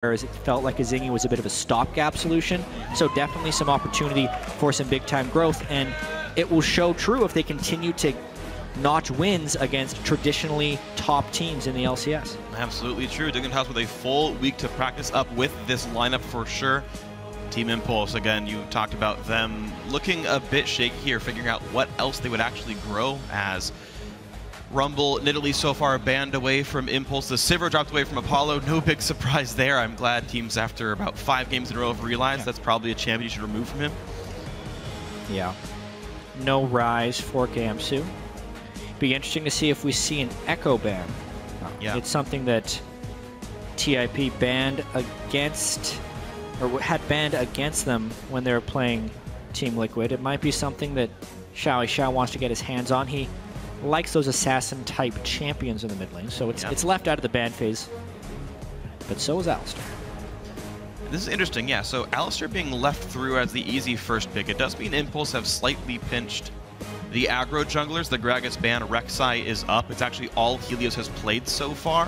whereas it felt like Azingi was a bit of a stopgap solution. So definitely some opportunity for some big-time growth, and it will show true if they continue to notch wins against traditionally top teams in the LCS. Absolutely true. Dignitas with a full week to practice up with this lineup for sure. Team Impulse, again, you talked about them looking a bit shaky here, figuring out what else they would actually grow as. Rumble, Nidalee so far banned away from Impulse. The Sivir dropped away from Apollo. No big surprise there. I'm glad teams after about 5 games in a row have realized that's probably a champion you should remove from him. Yeah. No Rise for Gamsu. Be interesting to see if we see an Ekko ban. Yeah. It's something that TIP banned against, or had banned against them when they were playing Team Liquid. It might be something that XiaoWeiXiao wants to get his hands on. He likes those assassin-type champions in the mid lane, so it's left out of the ban phase. But so is Alistar. This is interesting, yeah. So Alistar being left through as the easy first pick, it does mean Impulse have slightly pinched the aggro junglers. The Gragas ban, Rek'Sai is up. It's actually all Helios has played so far.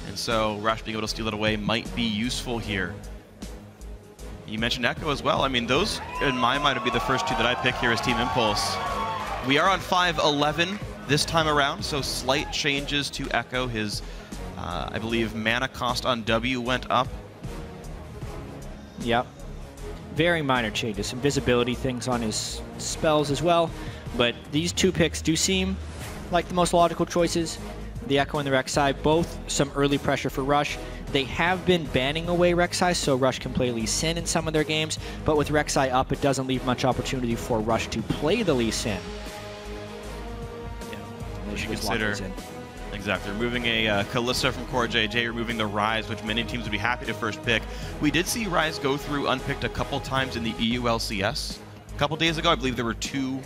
And so Rush being able to steal it away might be useful here. You mentioned Ekko as well. I mean, those, in my mind, would be the first 2 that I pick here as Team Impulse. We are on 5-11 this time around, so slight changes to Ekko. His, I believe, mana cost on W went up. Yep. Very minor changes. Some visibility things on his spells as well. But these 2 picks do seem like the most logical choices. The Ekko and the Rek'Sai, both some early pressure for Rush. They have been banning away Rek'Sai, so Rush can play Lee Sin in some of their games. But with Rek'Sai up, it doesn't leave much opportunity for Rush to play the Lee Sin. You should consider, exactly, removing a Kalista from CoreJJ, removing the Rise, which many teams would be happy to first pick. We did see Rise go through unpicked a couple times in the EU LCS. A couple days ago, I believe there were 2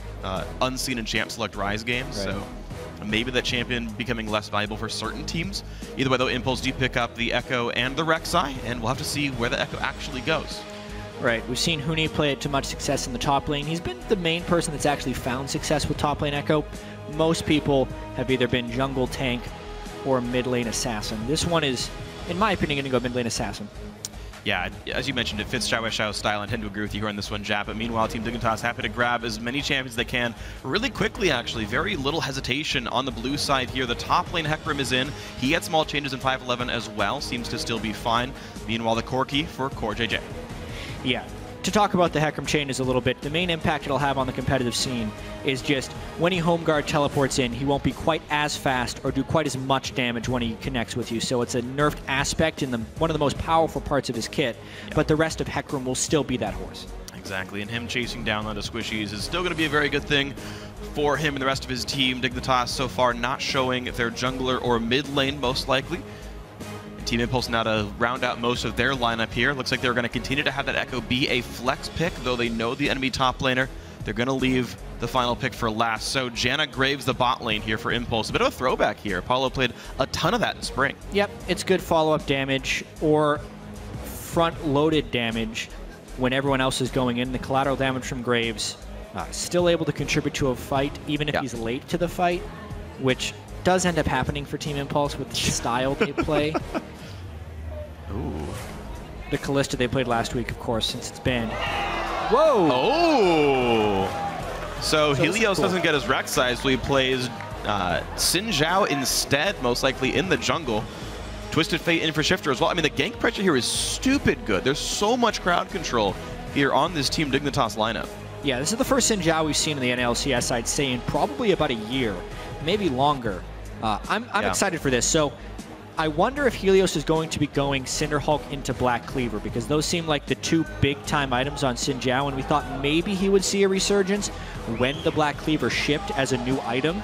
unseen and champ select Rise games, right. So maybe that champion becoming less valuable for certain teams. Either way, though, Impulse do pick up the Ekko and the Rek'Sai, and we'll have to see where the Ekko actually goes. Right, we've seen Huni play it to much success in the top lane. He's been the main person that's actually found success with top lane Ekko. Most people have either been jungle tank or mid lane assassin. This one is, in my opinion, going to go mid lane assassin. Yeah, as you mentioned, it fits XiaoWeiXiao's style. I tend to agree with you here on this one, Jatt. But meanwhile, Team Dignitas happy to grab as many champions as they can really quickly, actually. Very little hesitation on the blue side here. The top lane Hecarim is in. He had small changes in 5-11 as well. Seems to still be fine. Meanwhile, the Corki for CoreJJ. Yeah. To talk about the Hecarim changes a little bit, the main impact it'll have on the competitive scene is just when he home guard teleports in, he won't be quite as fast or do quite as much damage when he connects with you. So it's a nerfed aspect in one of the most powerful parts of his kit, but the rest of Hecarim will still be that horse. Exactly, and him chasing down onto squishies is still going to be a very good thing for him and the rest of his team. Dignitas so far not showing their jungler or mid lane most likely. Team Impulse now to round out most of their lineup here. Looks like they're going to continue to have that Ekko be a flex pick, though they know the enemy top laner. They're going to leave the final pick for last. So Janna Graves the bot lane here for Impulse. A bit of a throwback here. Apollo played a ton of that in spring. Yep, it's good follow-up damage or front-loaded damage when everyone else is going in. The collateral damage from Graves still able to contribute to a fight, even if he's late to the fight, which does end up happening for Team Impulse with the style they play. Ooh. The Kalista they played last week, of course, since it's banned. Whoa! Oh! So Helios doesn't get his Rek'Sai, so he plays Xin Xiao instead, most likely in the jungle. Twisted Fate in for Shiphtur as well. I mean, the gank pressure here is stupid good. There's so much crowd control here on this Team Dignitas lineup. Yeah, this is the first Xin Xiao we've seen in the NLCS, I'd say, in probably about a year, maybe longer. I'm excited for this. So I wonder if Helios is going to be going Cinderhulk into Black Cleaver, because those seem like the 2 big-time items on Xin Xiao, and we thought maybe he would see a resurgence when the Black Cleaver shipped as a new item.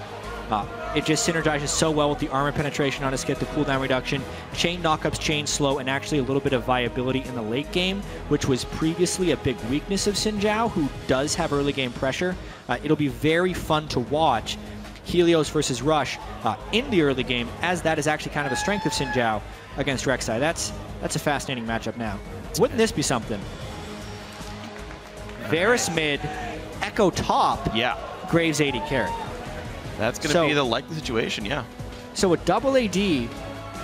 It just synergizes so well with the armor penetration on his kit, the cooldown reduction, chain knockups, chain slow, and actually a little bit of viability in the late game, which was previously a big weakness of Xin Xiao, who does have early game pressure. It'll be very fun to watch Helios versus Rush in the early game, as that is actually kind of a strength of Xin Xiao against Rek'Sai. That's a fascinating matchup now. Wouldn't this be something? Varus mid, Ekko top, Graves 80 carry. That's going to be the likely situation, yeah. So a double AD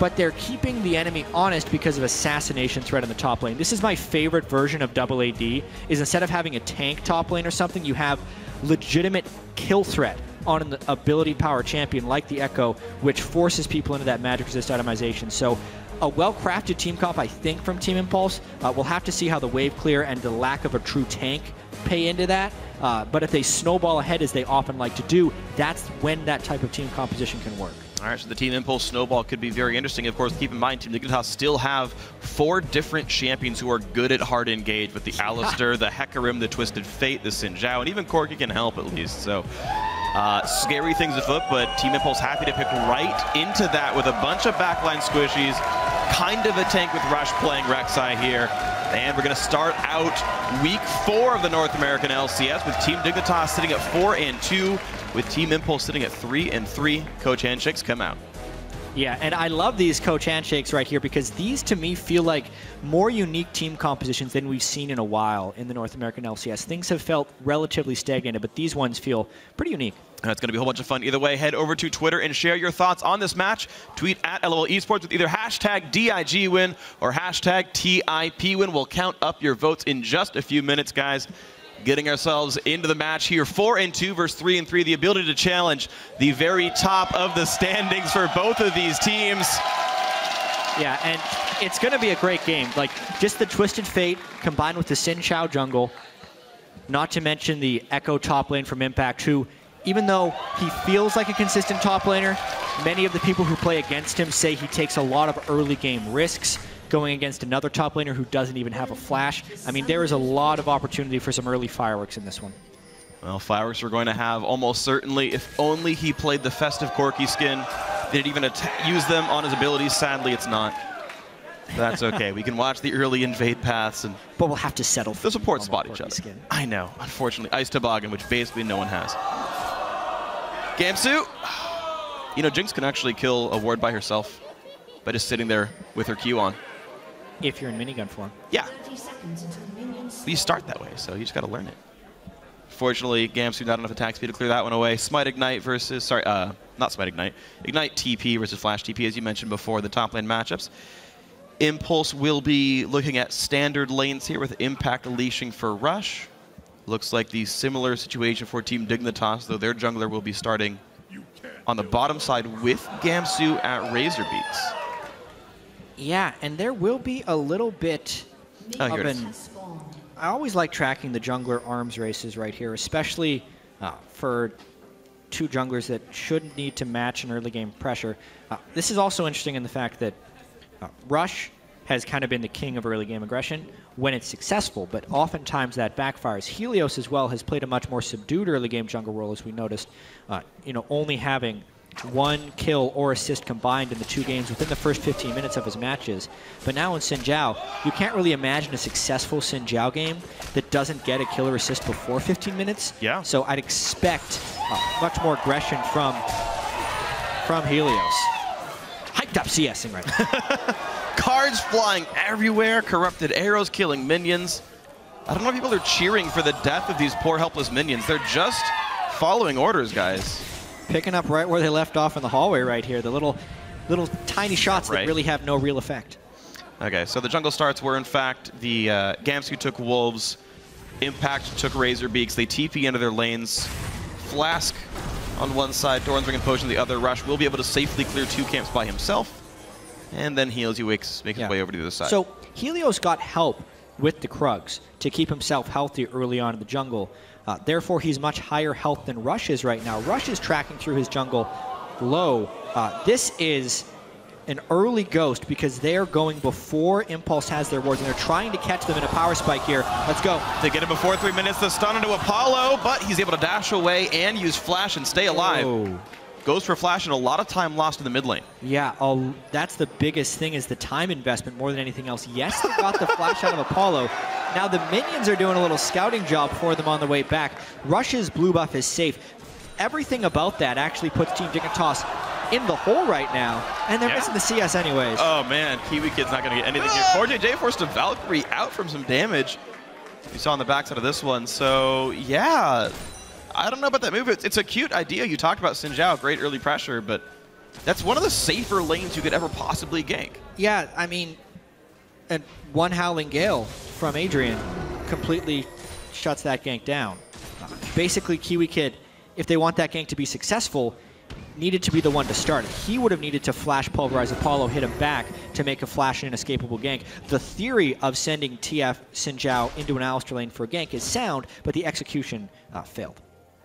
but they're keeping the enemy honest because of assassination threat in the top lane. This is my favorite version of double AD, is instead of having a tank top lane or something, you have legitimate kill threat on an ability power champion like the Ekko, which forces people into that magic resist itemization. So a well-crafted team comp, I think, from Team Impulse. We'll have to see how the wave clear and the lack of a true tank pay into that. But if they snowball ahead, as they often like to do, that's when that type of team composition can work. All right, so the Team Impulse snowball could be very interesting. Of course, keep in mind, Team Dignitas still have 4 different champions who are good at hard engage, with the Alistar, the Hecarim, the Twisted Fate, the Xin Xiao, and even Corki can help at least. So scary things afoot, but Team Impulse happy to pick right into that with a bunch of backline squishies, kind of a tank with Rush playing Rek'Sai here. And we're going to start out week 4 of the North American LCS with Team Dignitas sitting at 4-2, with Team Impulse sitting at 3-3. Coach Handshakes come out. Yeah, and I love these coach handshakes right here because these, to me, feel like more unique team compositions than we've seen in a while in the North American LCS. Things have felt relatively stagnated, but these ones feel pretty unique. It's going to be a whole bunch of fun. Either way, head over to Twitter and share your thoughts on this match. Tweet at LOL Esports with either hashtag DIGwin or hashtag TIPwin. We'll count up your votes in just a few minutes, guys. Getting ourselves into the match here. 4-2 versus 3-3. The ability to challenge the very top of the standings for both of these teams. Yeah, and it's going to be a great game. Like, just the Twisted Fate combined with the Xin Xiao jungle, not to mention the Ekko top lane from Impact, who, even though he feels like a consistent top laner, many of the people who play against him say he takes a lot of early game risks going against another top laner who doesn't even have a flash. I mean, there is a lot of opportunity for some early fireworks in this one. Well, fireworks we're going to have almost certainly. If only he played the festive Corki skin. Didn't even use them on his abilities. Sadly, it's not. That's okay. We can watch the early invade paths, and but we'll have to settle for the support spot each other. Skin. I know. Unfortunately, Ice Toboggan, which basically no one has. Gamsu. You know, Jinx can actually kill a ward by herself by just sitting there with her Q on. If you're in minigun form. Yeah. You start that way, so you just got to learn it. Fortunately, Gamsu not enough attack speed to clear that one away. Smite Ignite versus, sorry, not Smite Ignite. Ignite TP versus Flash TP, as you mentioned before, the top lane matchups. Impulse will be looking at standard lanes here with Impact leashing for Rush. Looks like the similar situation for Team Dignitas, though their jungler will be starting on the bottom side with Gamsu at Razorbeaks. Yeah, and there will be a little bit of an... I always like tracking the jungler arms races right here, especially for 2 junglers that shouldn't need to match an early game pressure. This is also interesting in the fact that Rush has kind of been the king of early game aggression when it's successful, but oftentimes that backfires. Helios as well has played a much more subdued early game jungle role, as we noticed, you know, only having 1 kill or assist combined in the 2 games within the first 15 minutes of his matches. But now in Xin Xiao, you can't really imagine a successful Xin Xiao game that doesn't get a kill or assist before 15 minutes. Yeah. So I'd expect much more aggression from Helios. Hyped up CSing right now. Cards flying everywhere, corrupted arrows killing minions. I don't know if people are cheering for the death of these poor helpless minions. They're just following orders, guys. Picking up right where they left off in the hallway right here. The little tiny shots that really have no real effect. Okay, so the jungle starts were in fact the Gamsu took Wolves, Impact took Razorbeaks. They TP into their lanes. Flask on one side, Doran's Ring and Potion the other. Rush will be able to safely clear 2 camps by himself. And then Helios makes his way over to the other side. So Helios got help with the Krugs to keep himself healthy early on in the jungle. Therefore, he's much higher health than Rush is right now. Rush is tracking through his jungle low. This is an early ghost because they're going before Impulse has their wards, and they're trying to catch them in a power spike here. Let's go. They get it before 3 minutes. The stun into Apollo, but he's able to dash away and use Flash and stay alive. Oh. Goes for Flash and a lot of time lost in the mid lane. Yeah, that's the biggest thing, is the time investment more than anything else. Yes, they got the Flash out of Apollo. Now the minions are doing a little scouting job for them on the way back. Rush's blue buff is safe. Everything about that actually puts Team Dignitas in the hole right now, and they're missing the CS anyways. Oh man, KiWiKid's not going to get anything here. CoreJJ forced a Valkyrie out from some damage. You saw on the backside of this one. So yeah, I don't know about that move. It's a cute idea. You talked about Xin Xiao, great early pressure, but That's one of the safer lanes you could ever possibly gank. Yeah, I mean, and one Howling Gale from Adrian completely shuts that gank down. Basically, KiWiKid, if they want that gank to be successful, needed to be the one to start it. He would have needed to flash Pulverize Apollo, hit him back to make a flash and inescapable gank. The theory of sending TF Xin Xiao into an Alistar lane for a gank is sound, but the execution failed.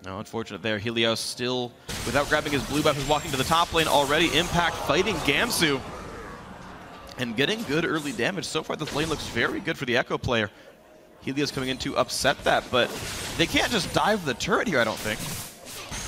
No, unfortunate there. Helios still, without grabbing his blue buff, is walking to the top lane already. Impact fighting Gamsu and getting good early damage. So far, this lane looks very good for the Ekko player. Helios coming in to upset that, but they can't just dive the turret here, I don't think.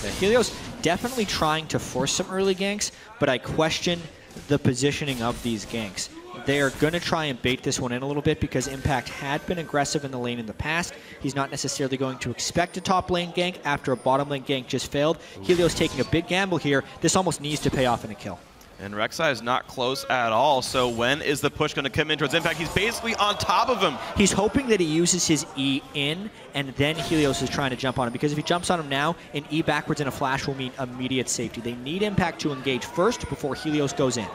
Yeah, Helios definitely trying to force some early ganks, but I question the positioning of these ganks. They are going to try and bait this one in a little bit because Impact had been aggressive in the lane in the past. He's not necessarily going to expect a top lane gank after a bottom lane gank just failed. Helios taking a big gamble here. This almost needs to pay off in a kill. And Rek'Sai is not close at all, so when is the push going to come in towards Impact? He's basically on top of him. He's hoping that he uses his E in, and then Helios is trying to jump on him, because if he jumps on him now, an E backwards and a flash will mean immediate safety. They need Impact to engage first before Helios goes in.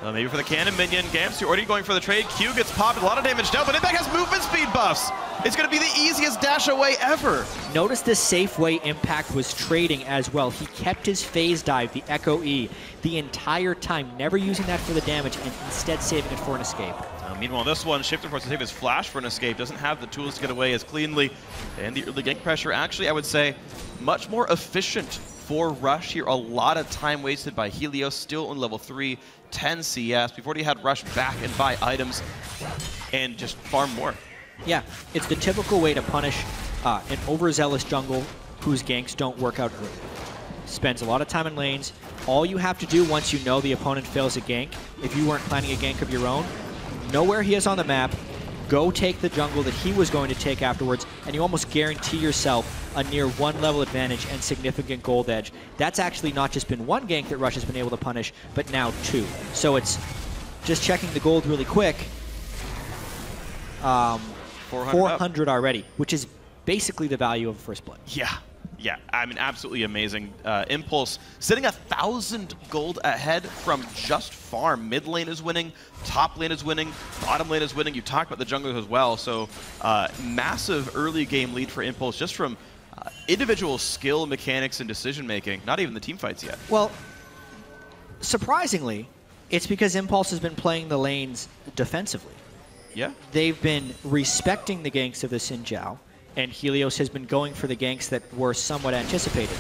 Well, maybe for the cannon minion, Gamsu already going for the trade. Q gets popped, a lot of damage down, but Impact has movement speed buffs. It's going to be the easiest dash away ever. Notice the safe way Impact was trading as well. He kept his phase dive, the Ekko E, the entire time, never using that for the damage and instead saving it for an escape. Meanwhile, this one, Shiphtur forced to save his flash for an escape, doesn't have the tools to get away as cleanly. And the early gank pressure, actually, I would say, much more efficient for Rush here. A lot of time wasted by Helios, still on level 3, 10 CS. Before he had Rush back and buy items and just farm more. Yeah, it's the typical way to punish an overzealous jungle whose ganks don't work out early. Spends a lot of time in lanes. All you have to do once you know the opponent fails a gank, if you weren't planning a gank of your own, know where he is on the map, go take the jungle that he was going to take afterwards, and you almost guarantee yourself a near 1 level advantage and significant gold edge. That's actually not just been 1 gank that Rush has been able to punish, but now 2. So it's just checking the gold really quick. 400 already, which is basically the value of First Blood. Yeah, I mean, absolutely amazing. Impulse sitting 1,000 gold ahead from just farm. Mid lane is winning, top lane is winning, bottom lane is winning. You talked about the junglers as well, so massive early game lead for Impulse just from individual skill, mechanics, and decision making. Not even the team fights yet. Well, surprisingly, it's because Impulse has been playing the lanes defensively. Yeah. They've been respecting the ganks of the Xin Xiao, and Helios has been going for the ganks that were somewhat anticipated.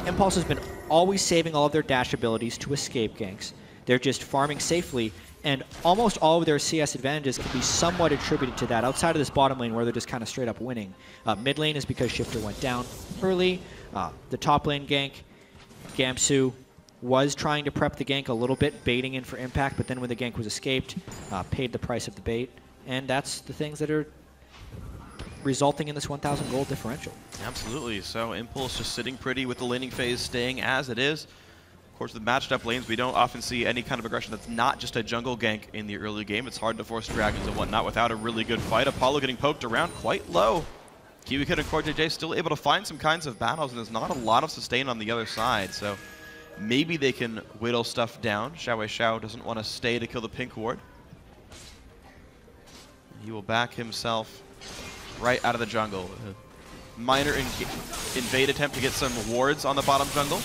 Impulse has been always saving all of their dash abilities to escape ganks. They're just farming safely, and almost all of their CS advantages can be somewhat attributed to that, outside of this bottom lane where they're just kind of straight up winning. Mid lane is because Shiphtur went down early. The top lane gank, Gamsu was trying to prep the gank a little bit, baiting in for Impact, but then when the gank was escaped, paid the price of the bait. And that's the things that are resulting in this 1,000 gold differential. Absolutely. So Impulse just sitting pretty with the laning phase staying as it is. Of course, with matched up lanes, we don't often see any kind of aggression that's not just a jungle gank in the early game. It's hard to force dragons and whatnot without a really good fight. Apollo getting poked around quite low. KiWiKid and CoreJJ still able to find some kinds of battles, and there's not a lot of sustain on the other side. So maybe they can whittle stuff down. XiaoWeiXiao doesn't want to stay to kill the pink ward. He will back himself right out of the jungle. A minor invade attempt to get some wards on the bottom jungle.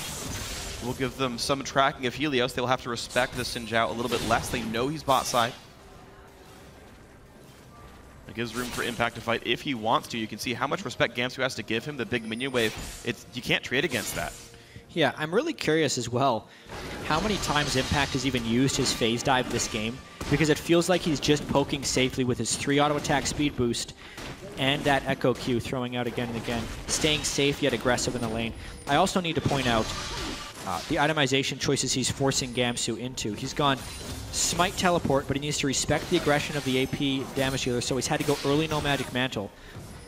We'll give them some tracking of Helios. They'll have to respect the Xin Xiao a little bit less. They know he's bot side. It gives room for Impact to fight if he wants to. You can see how much respect Gamsu has to give him. The big minion wave, you can't trade against that. Yeah, I'm really curious as well how many times Impact has even used his phase dive this game, because it feels like he's just poking safely with his 3 auto attack speed boost and that Ekko Q throwing out again and again, staying safe yet aggressive in the lane. I also need to point out the itemization choices he's forcing Gamsu into. He's gone Smite Teleport, but he needs to respect the aggression of the AP damage dealer, so he's had to go early No Magic Mantle.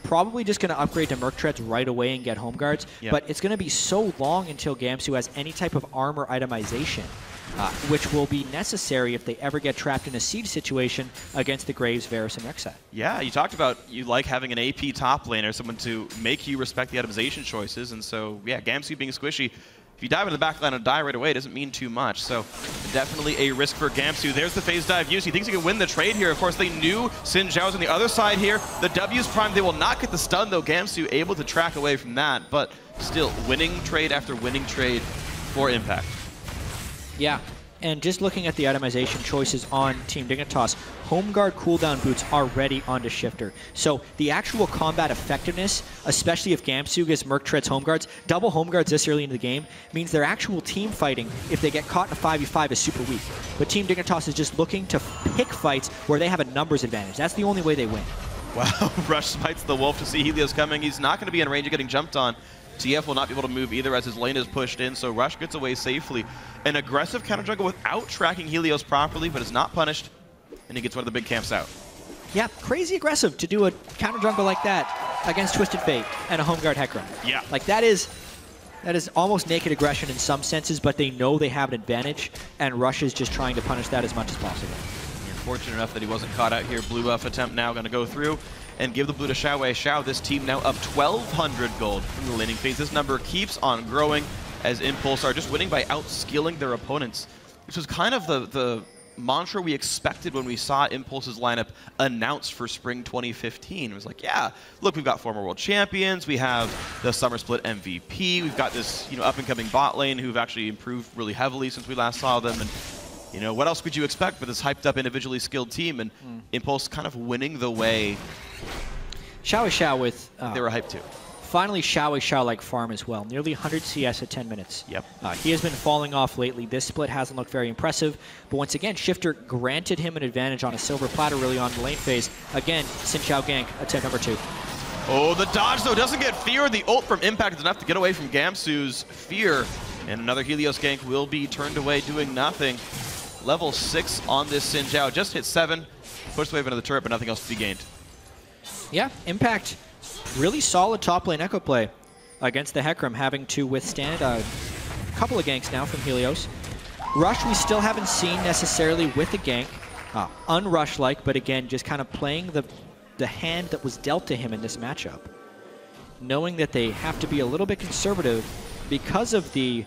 Probably just going to upgrade to Merc Treads right away and get home guards, but it's going to be so long until Gamsu has any type of armor itemization, which will be necessary if they ever get trapped in a siege situation against the Graves, Varus, and Rek'Sai. Yeah, you talked about you like having an AP top laner, someone to make you respect the itemization choices, and so, yeah, Gamsu being squishy, if you dive into the back line and die right away, it doesn't mean too much. So definitely a risk for Gamsu. There's the phase dive use. He thinks he can win the trade here. Of course, they knew Xin Xiao was on the other side here. The W's prime, they will not get the stun though. Gamsu able to track away from that, but still winning trade after winning trade for Impact. Yeah, and just looking at the itemization choices on Team Dignitas, Home Guard cooldown boots are ready onto Shiphtur. So the actual combat effectiveness, especially if Gamsu gets Merc Treads Home Guards, double Home Guards this early into the game, means their actual team fighting, if they get caught in a 5v5, is super weak. But Team Dignitas is just looking to pick fights where they have a numbers advantage. That's the only way they win. Wow, Rush smites the Wolf to see Helios coming. He's not going to be in range of getting jumped on. TF will not be able to move either as his lane is pushed in, so Rush gets away safely. An aggressive counter jungle without tracking Helios properly, but is not punished, and he gets one of the big camps out. Yeah, crazy aggressive to do a counter jungle like that against Twisted Fate and a Home Guard Hecarim. Yeah. Like that is almost naked aggression in some senses, but they know they have an advantage, and Rush is just trying to punish that as much as possible. You're fortunate enough that he wasn't caught out here. Blue buff attempt now going to go through and give the blue to XiaoWeiXiao. This team now up 1,200 gold from the laning phase. This number keeps on growing as Impulse are just winning by outskilling their opponents, which was kind of the mantra we expected when we saw Impulse's lineup announced for spring 2015. It was like, yeah, look, we've got former world champions, we have the summer split MVP, we've got this up-and-coming bot lane who've actually improved really heavily since we last saw them, and what else could you expect with this hyped-up, individually skilled team? And Impulse kind of winning the way. XiaoWeiXiao with... they were hyped too. Finally, XiaoWeiXiao-like farm as well. Nearly 100 CS at 10 minutes. Yep. He has been falling off lately. This split hasn't looked very impressive. But once again, Shiphtur granted him an advantage on a silver platter early on in the lane phase. Again, Xin Xiao gank, attempt number 2. Oh, the dodge, though, doesn't get fear. The ult from Impact is enough to get away from Gamsu's fear. And another Helios gank will be turned away, doing nothing. Level 6 on this Xin Xiao. Just hit 7. Pushed away into the turret, but nothing else to be gained. Yeah, Impact, really solid top lane Ekko play against the Hecarim, having to withstand a couple of ganks now from Helios. Rush we still haven't seen necessarily with the gank. Unrush-like, but again, just kind of playing the hand that was dealt to him in this matchup. Knowing that they have to be a little bit conservative because of the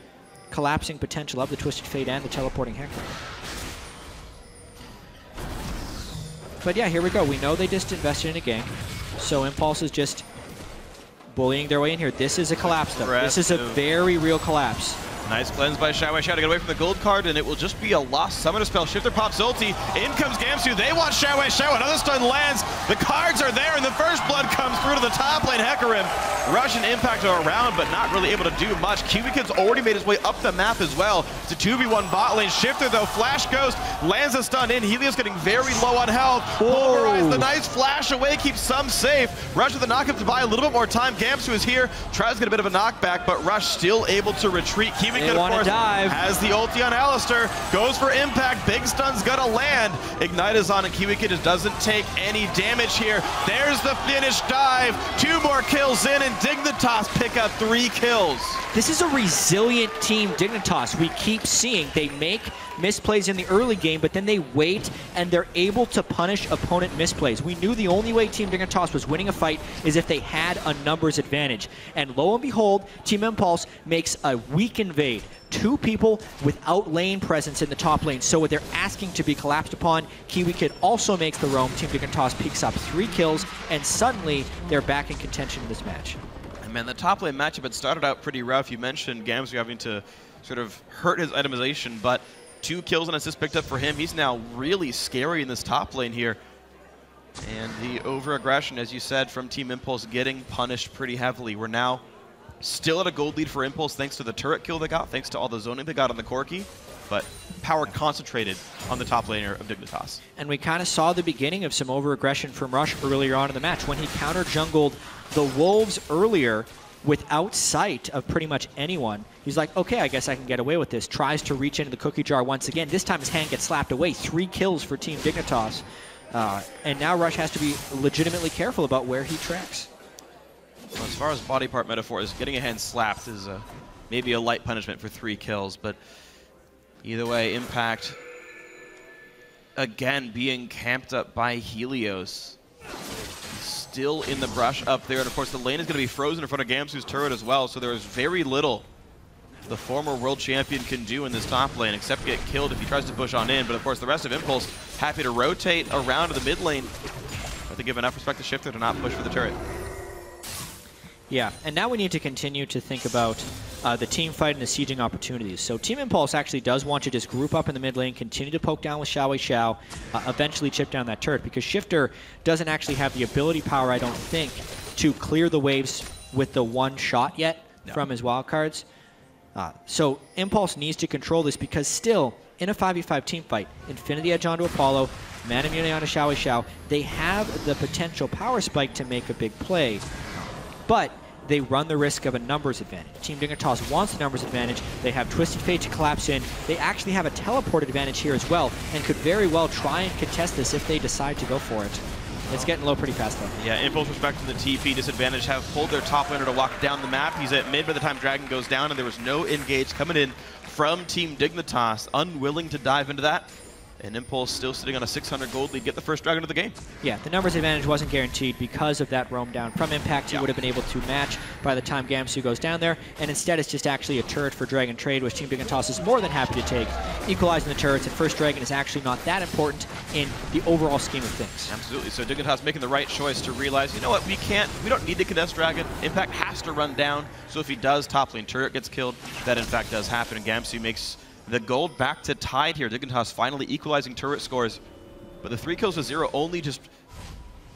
collapsing potential of the Twisted Fate and the teleporting Hecarim. But yeah, here we go. We know they just invested in a gank, so Impulse is just bullying their way in here. This is a collapse, though. This is a very real collapse. Nice cleanse by XiaoWeiXiao to get away from the gold card, and it will just be a lost summoner spell. Shiphtur pops ulti. In comes Gamsu. They want XiaoWeiXiao. Another stun lands. The cards are there, and the first blood comes through to the top lane. Hecarim. Rush and Impact are around, but not really able to do much. KiWiKid's already made his way up the map as well. It's a 2v1 bot lane. Shiphtur, though, Flash Ghost lands a stun in. Helios getting very low on health. Pulverize the nice flash away, keeps some safe. Rush with the knockup to buy a little bit more time. Gamsu is here. Tries to get a bit of a knockback, but Rush still able to retreat. KiWiKid, of course, has the ulti on Alistar. Goes for Impact. Big stun's gonna land. Ignite is on, and KiWiKid just doesn't take any damage here. There's the finish dive. 2 more kills in, and Dignitas pick up 3 kills. This is a resilient team, Dignitas. We keep seeing they make misplays in the early game, but then they wait and they're able to punish opponent misplays. We knew the only way Team Dignitas was winning a fight is if they had a numbers advantage. And lo and behold, Team Impulse makes a weak invade. 2 people without lane presence in the top lane, so they're asking to be collapsed upon. KiWiKid also makes the roam. Team Dignitas picks up 3 kills, and suddenly they're back in contention in this match. And man, the top lane matchup had started out pretty rough. You mentioned Gamsu having to sort of hurt his itemization, but 2 kills and assists picked up for him. He's now really scary in this top lane here. And the over-aggression, as you said, from Team Impulse getting punished pretty heavily. We're now still at a gold lead for Impulse thanks to the turret kill they got, thanks to all the zoning they got on the Corki, but power concentrated on the top laner of Dignitas. And we kind of saw the beginning of some over-aggression from Rush earlier on in the match when he counter-jungled the Wolves earlier without sight of pretty much anyone. He's like, okay, I guess I can get away with this. Tries to reach into the cookie jar once again. This time his hand gets slapped away. 3 kills for Team Dignitas. And now Rush has to be legitimately careful about where he tracks. Well, as far as body part metaphors, getting a hand slapped is maybe a light punishment for 3 kills, but either way, Impact again being camped up by Helios. Still in the brush up there, and of course the lane is going to be frozen in front of Gamsu's turret as well, so there is very little the former world champion can do in this top lane, except get killed if he tries to push on in. But of course, the rest of Impulse happy to rotate around to the mid lane. But they give enough respect to Shiphtur to not push for the turret. Yeah, and now we need to continue to think about the team fight and the sieging opportunities. So Team Impulse actually does want to just group up in the mid lane, continue to poke down with XiaoWeiXiao, eventually chip down that turret, because Shiphtur doesn't actually have the ability power, I don't think, to clear the waves with the one shot yet from his wildcards. So Impulse needs to control this, because still, in a 5v5 team fight, Infinity Edge onto Apollo, Man Immunity onto XiaoWeiXiao, they have the potential power spike to make a big play, but they run the risk of a numbers advantage. Team Dignitas wants the numbers advantage. They have Twisted Fate to collapse in. They actually have a teleport advantage here as well, and could very well try and contest this if they decide to go for it. It's getting low pretty fast, though. Yeah, Impulse respect to the TP disadvantage have pulled their top laner to walk down the map. He's at mid by the time Dragon goes down, and there was no engage coming in from Team Dignitas, unwilling to dive into that. And Impulse still sitting on a 600 gold lead, get the first Dragon of the game. Yeah, the numbers advantage wasn't guaranteed because of that roam down from Impact. He would have been able to match by the time Gamsu goes down there, and instead it's just actually a turret for Dragon trade, which Team Dignitas is more than happy to take. Equalizing the turrets and first Dragon is actually not that important in the overall scheme of things. Absolutely, so Dignitas making the right choice to realize, you know what, we don't need to contest Dragon. Impact has to run down, so if he does, top lane turret gets killed. That in fact does happen, and Gamsu makes the gold back to tied here. Dignitas finally equalizing turret scores. But the 3 kills to 0 only just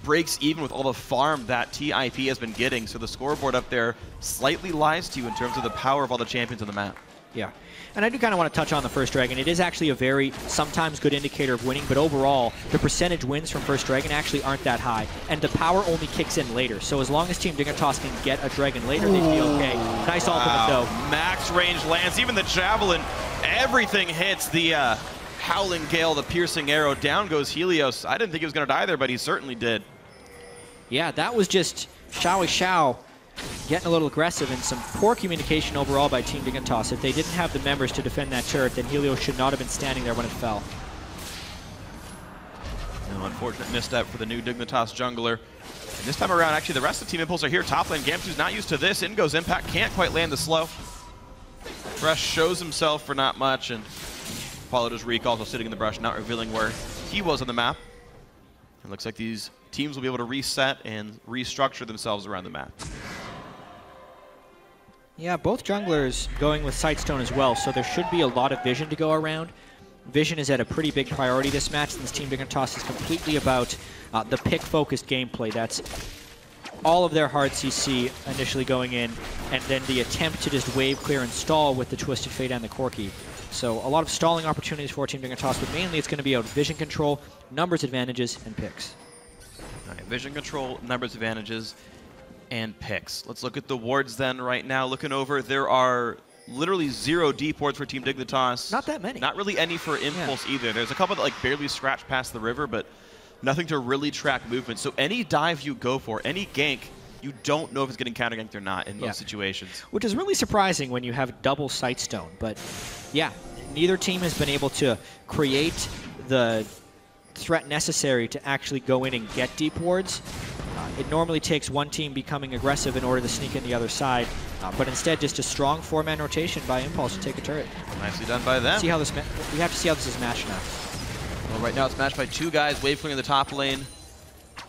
breaks even with all the farm that TIP has been getting. So the scoreboard up there slightly lies to you in terms of the power of all the champions on the map. Yeah. And I do kind of want to touch on the first Dragon. It is actually a very sometimes good indicator of winning, but overall, the percentage wins from first Dragon actually aren't that high. And the power only kicks in later. So as long as Team Dignitas can get a Dragon later, they'd be okay. Nice ultimate, though. Max range lands, even the Javelin. Everything hits the Howling Gale, the piercing arrow. Down goes Helios. I didn't think he was going to die there, but he certainly did. Yeah, that was just XiaoWeiXiao getting a little aggressive, and some poor communication overall by Team Dignitas. If they didn't have the members to defend that turret, then Helios should not have been standing there when it fell. No, unfortunate misstep for the new Dignitas jungler. And this time around, actually, the rest of Team Impulse are here. Top lane, Gamsu's not used to this. In goes Impact, can't quite land the slow. Fresh shows himself for not much, and followed his Reek, also sitting in the brush, not revealing where he was on the map. It looks like these teams will be able to reset and restructure themselves around the map. Yeah, both junglers going with Sightstone as well, so there should be a lot of vision to go around. Vision is at a pretty big priority this match, since Team Dignitas is completely about the pick-focused gameplay. That's all of their hard CC initially going in, and then the attempt to just wave clear and stall with the Twisted Fate and the Corki. So a lot of stalling opportunities for Team Dignitas, but mainly it's going to be out vision control, numbers advantages, and picks. All right, vision control, numbers advantages, and picks. Let's look at the wards then right now. Looking over, there are literally 0 deep wards for Team Dignitas. Not that many. Not really any for Impulse either. There's a couple that like barely scratch past the river, but nothing to really track movement. So any dive you go for, any gank, you don't know if it's getting counter-ganked or not in most situations. Which is really surprising when you have double Sightstone. But yeah, neither team has been able to create the threat necessary to actually go in and get deep wards. It normally takes one team becoming aggressive in order to sneak in the other side, but instead just a strong 4-man rotation by Impulse to take a turret. Nicely done by them. See how this we have to see how this is matched now. Well, right now it's matched by 2 guys, wave clearing the top lane.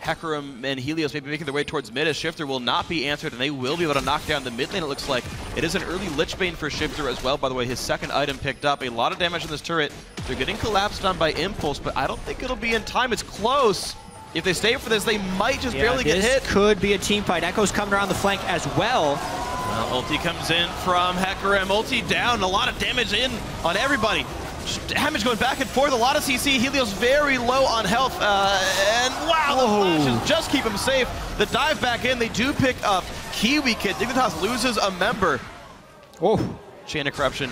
Hecarim and Helios may be making their way towards mid as Shiphtur will not be answered, and they will be able to knock down the mid lane, it looks like. It is an early Lichbane for Shiphtur as well, by the way. His second item picked up. A lot of damage on this turret. They're getting collapsed on by Impulse, but I don't think it'll be in time. It's close. If they stay for this, they might just barely get hit. This could be a team fight. Ekko's coming around the flank as well. Ulti comes in from Hecarim. Ulti down. A lot of damage in on everybody. Just damage going back and forth. A lot of CC. Helios very low on health. And wow, the flashes just keep him safe. The dive back in. They do pick up KiWiKid. Dignitas loses a member. Oh. Chain of Corruption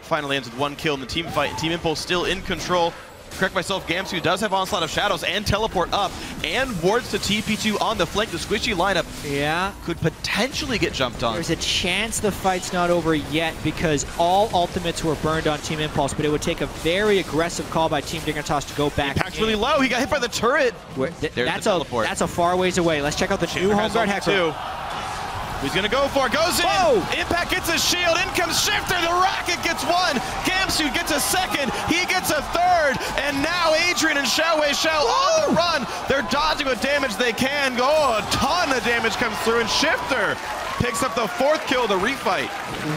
finally ends with 1 kill in the team fight. Team Impulse still in control. Correct myself, Gamsu does have Onslaught of Shadows and Teleport up, and wards to TP2 on the flank. The squishy lineup could potentially get jumped on. There's a chance the fight's not over yet because all ultimates were burned on Team Impulse, but it would take a very aggressive call by Team Dignitas to go back. Impact's really low. He got hit by the turret. That's a far ways away. Let's check out the new home guard Hecarim. He's gonna go for it, goes in. Whoa. Impact gets a shield, in comes Shiphtur, the rocket gets one. Gamsu gets a second, he gets a third, and now Adrian and XiaoWeiXiao on the run. They're dodging what damage they can. Oh, a ton of damage comes through, and Shiphtur picks up the 4th kill of the refight.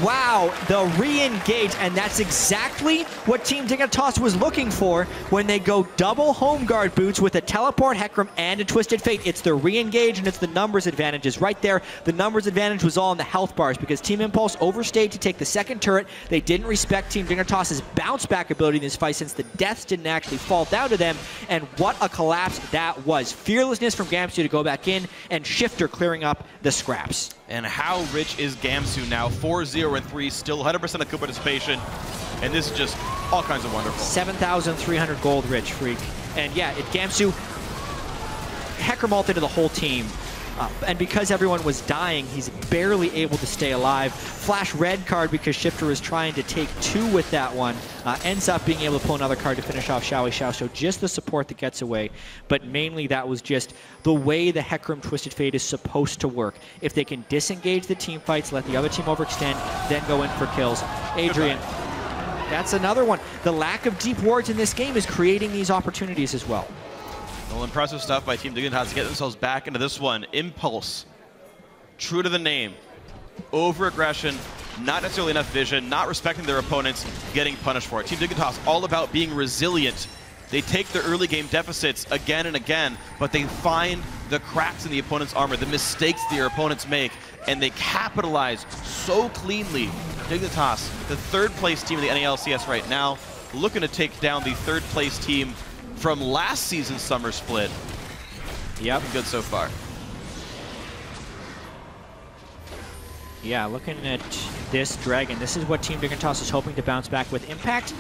Wow, the re-engage, and that's exactly what Team Dignitas was looking for when they go double home guard boots with a teleport, Hecarim, and a Twisted Fate. It's the re-engage, and it's the numbers advantages. Right there, the numbers advantage was all in the health bars because Team Impulse overstayed to take the 2nd turret. They didn't respect Team Dignitas' bounce back ability in this fight since the deaths didn't actually fall down to them, and what a collapse that was. Fearlessness from Gamsu to go back in, and Shiphtur clearing up the scraps. And how rich is Gamsu now? 4-0-3, still 100% of kill participation. And this is just all kinds of wonderful. 7,300 gold rich, Phreak. And yeah, Gamsu, Hecarim ulted to the whole team. And because everyone was dying, he's barely able to stay alive. Flash red card because Shiphtur is trying to take 2 with that one. Ends up being able to pull another card to finish off XiaoWeiXiao, so just the support that gets away. But mainly that was just the way the Hecarim Twisted Fate is supposed to work. If they can disengage the team fights, let the other team overextend, then go in for kills. Adrian, that's another one. The lack of deep wards in this game is creating these opportunities as well. Well, impressive stuff by Team Dignitas to get themselves back into this one. Impulse, true to the name. Over-aggression, not necessarily enough vision, not respecting their opponents, getting punished for it. Team Dignitas all about being resilient. They take their early game deficits again and again, but they find the cracks in the opponent's armor, the mistakes their opponents make, and they capitalize so cleanly. Dignitas, the 3rd place team in the NALCS right now, looking to take down the 3rd place team from last season's summer split. Yep. Good so far. Yeah, looking at this Dragon, this is what Team Dignitas is hoping to bounce back with. Impact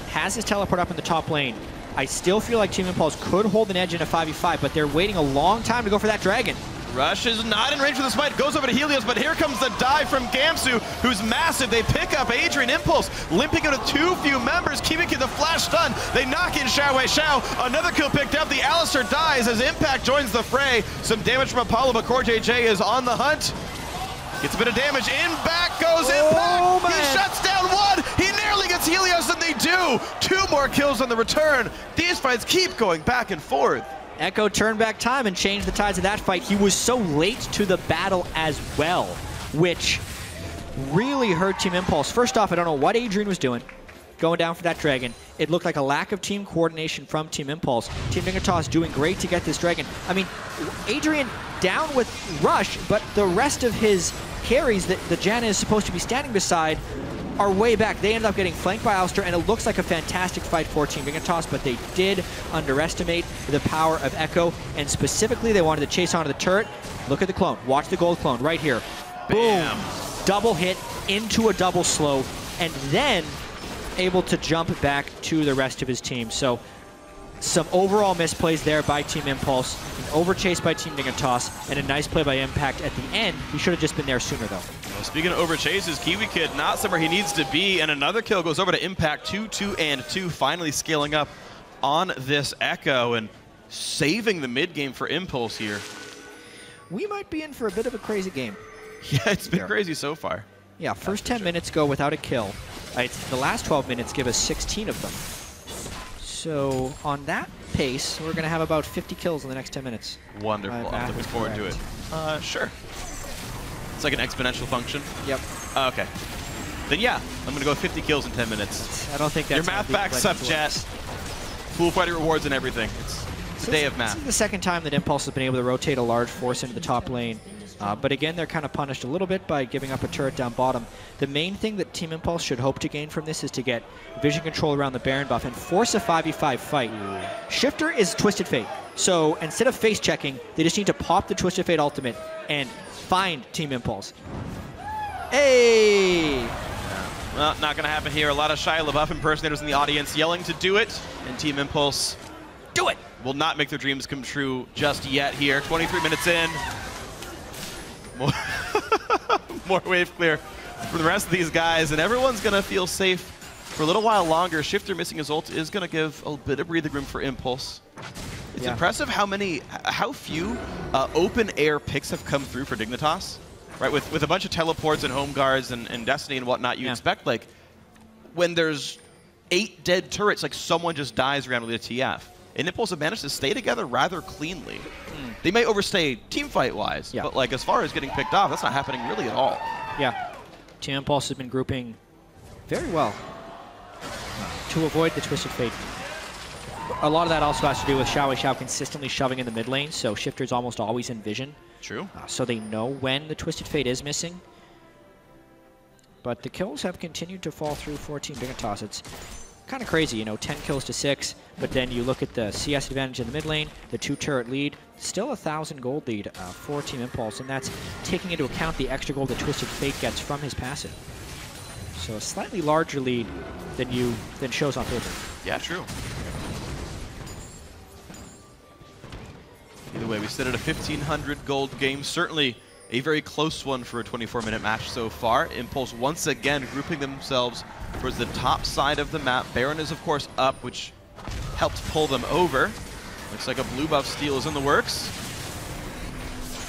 has his teleport up in the top lane. I still feel like Team Impulse could hold an edge in a 5v5, but they're waiting a long time to go for that Dragon. Rush is not in range for the smite, goes over to Helios, but here comes the dive from Gamsu, who's massive. They pick up Adrian. Impulse limping out of too few members. KiWiKid the flash stun. They knock in XiaoWeiXiao. Another kill picked up. The Alistar dies as Impact joins the fray. Some damage from Apollo, but CoreJJ is on the hunt. Gets a bit of damage. In back goes Impact. He shuts down one. He nearly gets Helios, and they do. 2 more kills on the return. These fights keep going back and forth. Ekko turned back time and changed the tides of that fight. He was so late to the battle as well, which really hurt Team Impulse. First off, I don't know what Adrian was doing going down for that Dragon. It looked like a lack of team coordination from Team Impulse. Team Dignitas doing great to get this Dragon. I mean, Adrian down with Rush, but the rest of his carries that the Janna is supposed to be standing beside are way back. They ended up getting flanked by Alistar, and it looks like a fantastic fight for Team Dignitas, but they did underestimate the power of Ekko, and specifically they wanted to chase onto the turret. Look at the clone. Watch the gold clone right here. Bam. Boom. Double hit into a double slow, and then able to jump back to the rest of his team. So some overall misplays there by Team Impulse, an overchase by Team Dignitas, and a nice play by Impact at the end. He should have just been there sooner, though. Well, speaking of overchases, KiWiKid not somewhere he needs to be, and another kill goes over to Impact. 2-2-2, finally scaling up on this Ekko and saving the mid game for Impulse here. We might be in for a bit of a crazy game. Yeah, it's been crazy so far. Yeah, first 10 minutes go without a kill. The last 12 minutes give us 16 of them. So on that pace, we're going to have about 50 kills in the next 10 minutes. Wonderful. I'm looking forward to it. Sure. It's like an exponential function? Yep. Okay. Then yeah, I'm going to go 50 kills in 10 minutes. I don't think that's... Your math backs up, Jatt. Full fighting rewards and everything. It's a day of math. This is the 2nd time that Impulse has been able to rotate a large force into the top lane. But again, they're kind of punished a little bit by giving up a turret down bottom. The main thing that Team Impulse should hope to gain from this is to get vision control around the Baron buff and force a 5v5 fight. Shiphtur is Twisted Fate. So instead of face checking, they just need to pop the Twisted Fate ultimate and find Team Impulse. Hey! Well, not going to happen here. A lot of Shia LaBeouf impersonators in the audience yelling to do it. And Team Impulse do it! Will not make their dreams come true just yet here. 23 minutes in. More wave clear for the rest of these guys, and everyone's going to feel safe for a little while longer. Shiphtur missing his ult is going to give a bit of breathing room for Impulse. It's impressive how few open air picks have come through for Dignitas. right? With a bunch of teleports and home guards and Destiny and whatnot, you expect, like, when there's 8 dead turrets, like, someone just dies randomly to TF. And Impulse have managed to stay together rather cleanly. They may overstay team fight-wise, but, like, as far as getting picked off, that's not happening really at all. Yeah. Team Impulse has been grouping very well to avoid the Twisted Fate. A lot of that also has to do with XiaoWeiXiao consistently shoving in the mid lane, so Shiphtur's almost always in vision. True. So they know when the Twisted Fate is missing. But the kills have continued to fall through for Team Dignitas. It's kind of crazy, you know, 10 kills to 6, but then you look at the CS advantage in the mid lane, the 2-turret lead, still 1,000 gold lead for Team Impulse, and that's taking into account the extra gold that Twisted Fate gets from his passive. So a slightly larger lead than shows on paper. Yeah, true. Either way, we sit at a 1,500 gold game. Certainly a very close one for a 24-minute match so far. Impulse once again grouping themselves towards the top side of the map. Baron is, of course, up, which helped pull them over. Looks like a blue buff steal is in the works.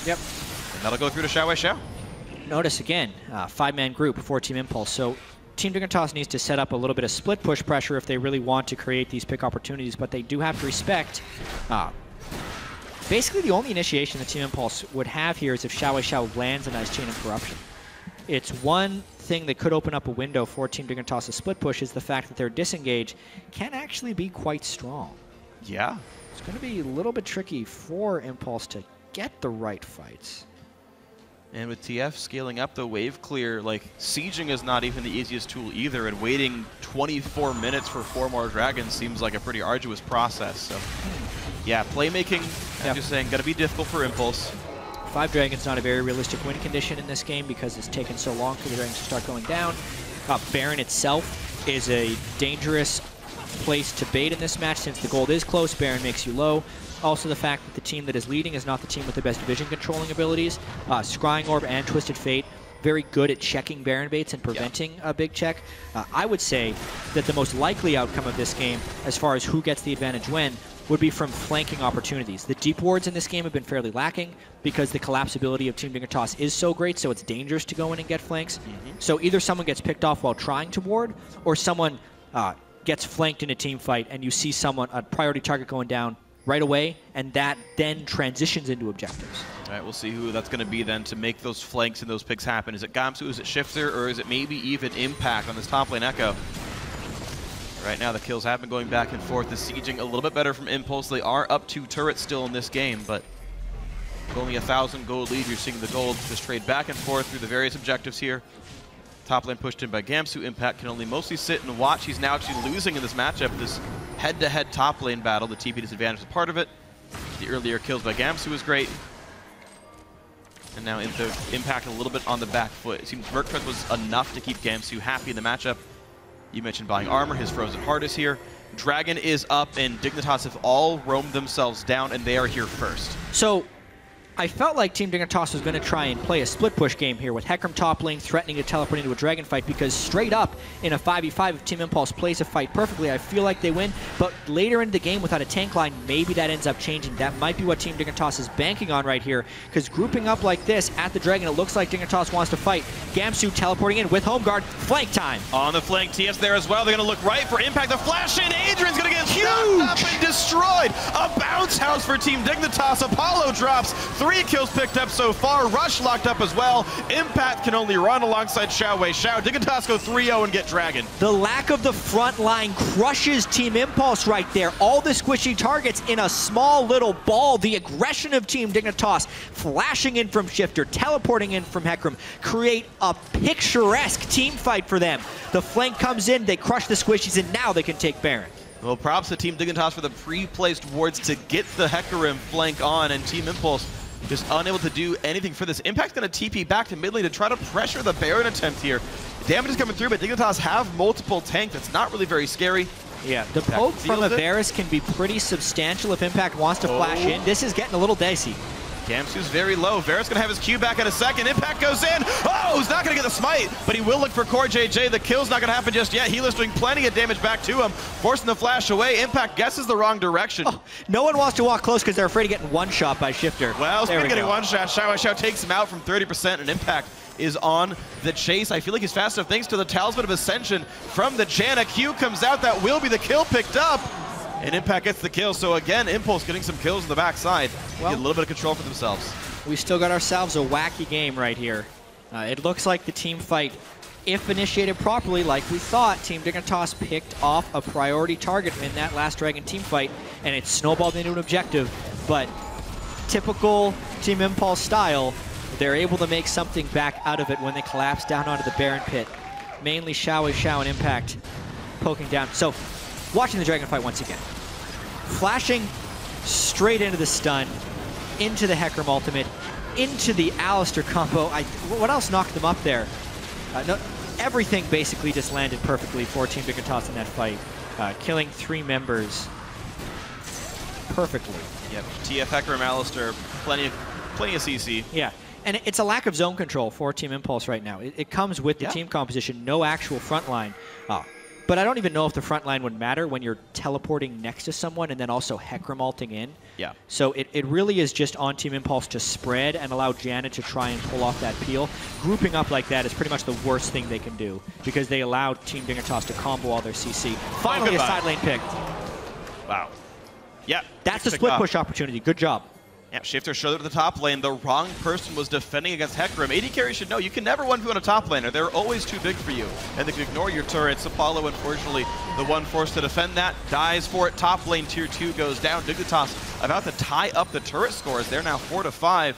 Yep. And that'll go through to XiaoWeiXiao. Notice again, 5-man group for Team Impulse. So Team Dignitas needs to set up a little bit of split push pressure if they really want to create these pick opportunities, but they do have to respect basically the only initiation that Team Impulse would have here is if XiaoWeiXiao lands a nice chain of corruption. It's one thing that could open up a window for Team Dignitas' split push is the fact that their disengage can actually be quite strong. Yeah. It's going to be a little bit tricky for Impulse to get the right fights. And with TF scaling up the wave clear, like, sieging is not even the easiest tool either, and waiting 24 minutes for 4 more dragons seems like a pretty arduous process. So, yeah, playmaking, as you're saying, going to be difficult for Impulse. 5 dragons not a very realistic win condition in this game because it's taken so long for the dragons to start going down. Baron itself is a dangerous place to bait in this match since the gold is close. Baron makes you low. Also the fact that the team that is leading is not the team with the best vision controlling abilities. Scrying Orb and Twisted Fate, very good at checking Baron baits and preventing a big check. I would say that the most likely outcome of this game, as far as who gets the advantage when, would be from flanking opportunities. The deep wards in this game have been fairly lacking because the collapsibility of Team Dignitas is so great, so it's dangerous to go in and get flanks. So either someone gets picked off while trying to ward, or someone gets flanked in a team fight and you see someone, a priority target going down right away, and that then transitions into objectives. All right, we'll see who that's going to be then to make those flanks and those picks happen. Is it Gamsu, is it Shiphtur, or is it maybe even Impact on this top lane Ekko? Right now the kills have been going back and forth. The sieging a little bit better from Impulse. They are up 2 turrets still in this game, but with only 1,000 gold lead, you're seeing the gold just trade back and forth through the various objectives here. Top lane pushed in by Gamsu. Impact can only mostly sit and watch. He's now actually losing in this matchup, this head-to-head top lane battle. The TP disadvantage is a part of it. The earlier kills by Gamsu was great. And now into Impact a little bit on the back foot. It seems Merc Tread was enough to keep Gamsu happy in the matchup. You mentioned buying armor. His Frozen Heart is here. Dragon is up, and Dignitas have all roamed themselves down, and they are here first. So I felt like Team Dignitas was going to try and play a split push game here with Hecarim top lane threatening to teleport into a dragon fight, because straight up in a 5v5, if Team Impulse plays a fight perfectly, I feel like they win. But later in the game without a tank line, maybe that ends up changing. That might be what Team Dignitas is banking on right here, because grouping up like this at the dragon, it looks like Dignitas wants to fight. Gamsu teleporting in with home guard. Flank time. On the flank, TF's there as well. They're going to look right for Impact. The flash in. Adrian's going to get huge up and destroyed. A bounce house for Team Dignitas. Apollo drops. 3 kills picked up so far. Rush locked up as well. Impact can only run alongside XiaoWeiXiao. Dignitas go 3-0 and get Dragon. The lack of the front line crushes Team Impulse right there. All the squishy targets in a small little ball. The aggression of Team Dignitas flashing in from Shiphtur, teleporting in from Hecarim, create a picturesque team fight for them. The flank comes in, they crush the squishies, and now they can take Baron. Well, props to Team Dignitas for the pre-placed wards to get the Hecarim flank on, and Team Impulse just unable to do anything for this. Impact's going to TP back to mid lane to try to pressure the Baron attempt here. Damage is coming through, but Dignitas have multiple tank. That's not really very scary. Yeah, the poke from a Varus can be pretty substantial if Impact wants to flash in. This is getting a little dicey. Gamsu's very low. Varus gonna have his Q back in a second. Impact goes in. Oh, he's not gonna get the smite, but he will look for CoreJJ. The kill's not gonna happen just yet. Helios doing plenty of damage back to him, forcing the flash away. Impact guesses the wrong direction. Oh, no one wants to walk close because they're afraid of getting one shot by Shiphtur. Well, speaking of getting one shot, XiaoWeiXiao takes him out from 30%, and Impact is on the chase. I feel like he's fast enough thanks to the Talisman of Ascension from the Janna. Q comes out. That will be the kill picked up. And Impact gets the kill. So again, Impulse getting some kills on the backside. Well, get a little bit of control for themselves. We still got ourselves a wacky game right here. It looks like the team fight, if initiated properly, like we thought, Team Dignitas picked off a priority target in that last Dragon team fight, and it snowballed into an objective. But typical Team Impulse style, they're able to make something back out of it when they collapse down onto the Baron pit. Mainly XiaoWeiXiao and Impact poking down. So, watching the Dragon fight once again. Flashing straight into the stun, into the Hecarim ultimate, into the Alistar combo. What else knocked them up there? No, everything basically just landed perfectly for Team Dignitas in that fight. Killing 3 members perfectly. Yep, TF Hecarim, Alistar, plenty of CC. Yeah, and it's a lack of zone control for Team Impulse right now. It comes with the team composition, no actual front line. But I don't even know if the front line would matter when you're teleporting next to someone and then also Hecarim ulting in. Yeah. So it really is just on Team Impulse to spread and allow Janna to try and pull off that peel. Grouping up like that is pretty much the worst thing they can do because they allow Team Dignitas to combo all their CC. Finally, a side lane pick. Wow. Yeah. That's the split push opportunity. Good job. Yeah, Shiphtur showed it to the top lane. The wrong person was defending against Hecarim. AD carry should know you can never 1v1 on a top laner. They're always too big for you, and they can ignore your turrets. Apollo, unfortunately, the one forced to defend that, dies for it. Top lane tier 2 goes down. Dignitas about to tie up the turret scores. They're now 4-5,